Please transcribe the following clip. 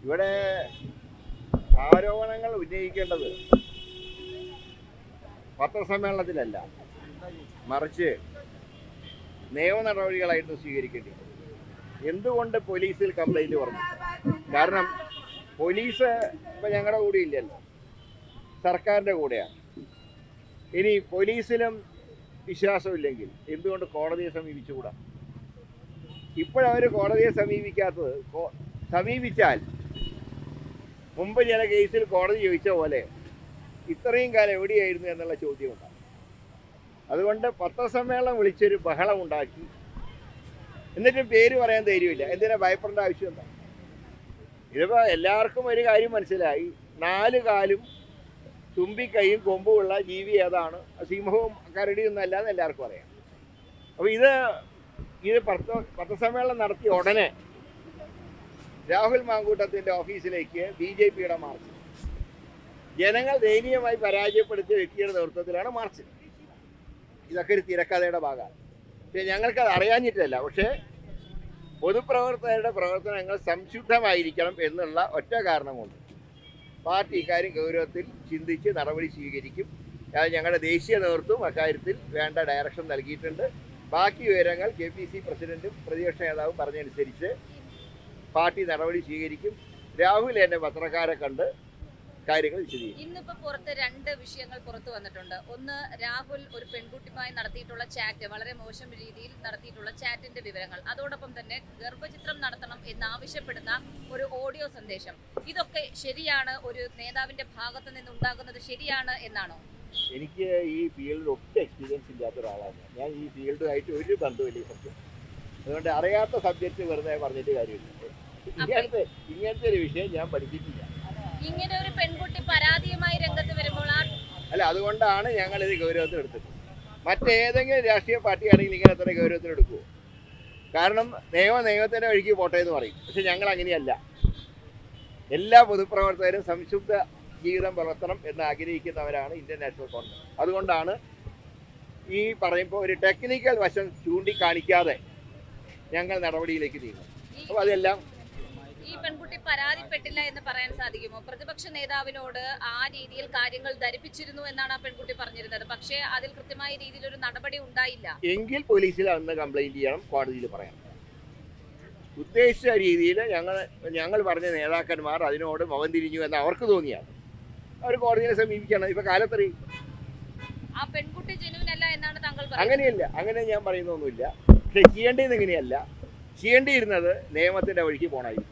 ഇവിടെ ആരോപണങ്ങൾ ഉന്നയിക്കേണ്ടത് പത്രസമ്മേളനത്തിലല്ല, മറിച്ച് നിയമ നടപടികളായിട്ട് സ്വീകരിക്കേണ്ടി. എന്തുകൊണ്ട് പോലീസിൽ കംപ്ലൈൻറ്റ് പറഞ്ഞു? കാരണം പോലീസ് ഇപ്പം ഞങ്ങളുടെ കൂടെ ഇല്ലല്ലോ, സർക്കാരിൻ്റെ കൂടെയാണ്. ഇനി പോലീസിലും വിശ്വാസമില്ലെങ്കിൽ എന്തുകൊണ്ട് കോടതിയെ സമീപിച്ചുകൂടാ? ഇപ്പോഴവർ കോടതിയെ സമീപിക്കാത്തത്, സമീപിച്ചാൽ മുമ്പ് ചില കേസിൽ കോടതി ചോദിച്ച പോലെ ഇത്രയും കാലം എവിടെയായിരുന്നു എന്നുള്ള ചോദ്യമുണ്ടാകും. അതുകൊണ്ട് പത്രസമ്മേളനം വിളിച്ചൊരു ബഹളം ഉണ്ടാക്കി, എന്നിട്ടും പേര് പറയാൻ ധൈര്യമില്ല. എന്തിനാ ഭയപ്പെടേണ്ട ആവശ്യം എന്താ? ഇതിപ്പോൾ എല്ലാവർക്കും ഒരു കാര്യം മനസ്സിലായി, 4 കാലും തുമ്പിക്കൈയും കൊമ്പുമുള്ള ജീവി ഏതാണ്? സിംഹവും കരടിയൊന്നും അല്ലാന്ന് എല്ലാവർക്കും അറിയാം. അപ്പോൾ ഇത് പത്രസമ്മേളനം നടത്തിയ ഉടനെ രാഹുൽ മാങ്കൂട്ടത്തിൻ്റെ ഓഫീസിലേക്ക് BJPയുടെ മാർച്ച്. ജനങ്ങൾ ദയനീയമായി പരാജയപ്പെടുത്തിയ വ്യക്തിയുടെ നേതൃത്വത്തിലാണ് മാർച്ച്. ഇതൊക്കെ ഒരു തിരക്കഥയുടെ ഭാഗമാണ്. പക്ഷേ ഞങ്ങൾക്കത് അറിയാഞ്ഞിട്ടല്ല, പക്ഷേ പൊതുപ്രവർത്തകരുടെ പ്രവർത്തനങ്ങൾ സംശുദ്ധമായിരിക്കണം എന്നുള്ള ഒറ്റ കാരണം കൊണ്ട് പാർട്ടി ഇക്കാര്യം ഗൗരവത്തിൽ ചിന്തിച്ച് നടപടി സ്വീകരിക്കും. അത് ഞങ്ങളുടെ ദേശീയ നേതൃത്വം അക്കാര്യത്തിൽ വേണ്ട ഡയറക്ഷൻ നൽകിയിട്ടുണ്ട്. ബാക്കി വിവരങ്ങൾ KPC പ്രസിഡന്റും പ്രതിപക്ഷ നേതാവും പറഞ്ഞതനുസരിച്ച് പാർട്ടി നടപടി സ്വീകരിക്കും. രാഹുൽ എന്നെ പത്രക്കാരെ കണ്ട് കാര്യങ്ങൾ വിശദീകരിക്കും. ഇന്നിപ്പോ പുറത്ത് 2 വിഷയങ്ങൾ പുറത്തു വന്നിട്ടുണ്ട്. ഒന്ന്, രാഹുൽ ഒരു പെൺകുട്ടിയുമായി നടത്തിയിട്ടുള്ള ചാറ്റ്, വളരെ മോശം രീതിയിൽ നടത്തിയിട്ടുള്ള ചാറ്റിന്റെ വിവരങ്ങൾ. അതോടൊപ്പം തന്നെ ഗർഭചിത്രം നടത്തണം എന്നാവശ്യപ്പെടുന്ന ഒരു ഓഡിയോ സന്ദേശം. ഇതൊക്കെ ശരിയാണ്? ഒരു നേതാവിന്റെ ഭാഗത്ത് നിന്ന് ഉണ്ടാകുന്നത് ശരിയാണ് എന്നാണോ? എനിക്ക് ഈ ഫീൽഡിൽ ഒട്ടും എക്സ്പീരിയൻസ് ഇല്ലാത്ത ഒരാളാണ് ഞാൻ. ഈ ഫീൽഡുമായിട്ട് ഒരു ബന്ധമില്ല ഈ സബ്ജക്ട്. അതുകൊണ്ട് അറിയാത്ത സബ്ജക്റ്റ് വെറുതെ പറഞ്ഞിട്ട് കാര്യമില്ല. ഇങ്ങനത്തെ ഒരു വിഷയം ഞാൻ പഠിപ്പിച്ചില്ല. ഇങ്ങനെ ഒരു പെൺകുട്ടി പരാതിയുമായി രംഗത്ത് വരുമ്പോൾ അല്ല, അതുകൊണ്ടാണ് ഞങ്ങളിത് ഗൗരവത്തിൽ എടുത്തത്. മറ്റേതെങ്കിലും രാഷ്ട്രീയ പാർട്ടിയാണെങ്കിൽ ഇങ്ങനെ അത്ര ഗൗരവത്തിൽ എടുക്കുമോ? കാരണം നിയമത്തിൻ്റെ വഴിക്ക് പോട്ടെ എന്ന് പറയും. പക്ഷെ ഞങ്ങൾ അങ്ങനെയല്ല. എല്ലാ പൊതുപ്രവർത്തകരും സംശുദ്ധ ജീവിതം പുലർത്തണം എന്ന് ആഗ്രഹിക്കുന്നവരാണ് ഇന്ത്യൻ നാഷണൽ കോൺഗ്രസ്. അതുകൊണ്ടാണ് ഈ പറയുമ്പോൾ ഒരു ടെക്നിക്കൽ വശം ചൂണ്ടിക്കാണിക്കാതെ ഞങ്ങൾ നടപടിയിലേക്ക് നീങ്ങും. അപ്പോൾ അതെല്ലാം ഈ പെൺകുട്ടി പരാതിപ്പെട്ടില്ല എന്ന് പറയാൻ സാധിക്കുമോ? പ്രതിപക്ഷ നേതാവിനോട് ആ രീതിയിൽ കാര്യങ്ങൾ ധരിപ്പിച്ചിരുന്നു എന്നാണ് ആ പെൺകുട്ടി പറഞ്ഞിരുന്നത്. പക്ഷേ അതിൽ കൃത്യമായ രീതിയിൽ ഒരു നടപടി ഉണ്ടായില്ല. എങ്കിൽ പോലീസിൽ അന്ന് കംപ്ലൈന്റ് ചെയ്യണം, കോടതിയിൽ പറയാം. ഉദ്ദേശിച്ച രീതിയിൽ ഞങ്ങൾ പറഞ്ഞ നേതാക്കന്മാർ അതിനോട് മുഖം തിരിഞ്ഞു എന്ന് അവർക്ക് തോന്നിയാൽ അവർ കോടതിയെ സമീപിക്കണം. ഇപ്പൊ കാലത്തറി ആ പെൺകുട്ടി ജനുവിനല്ല എന്നാണ് താങ്കൾ പറയുന്നത്? അങ്ങനെയല്ല, അങ്ങനെ ഞാൻ പറയുന്നൊന്നുമില്ല. പക്ഷെ ചെയ്യേണ്ടത് ഇങ്ങനെയല്ല. ചെയ്യേണ്ടിയിരുന്നത് നിയമത്തിന്റെ വഴിക്ക് പോകണമായിരുന്നു.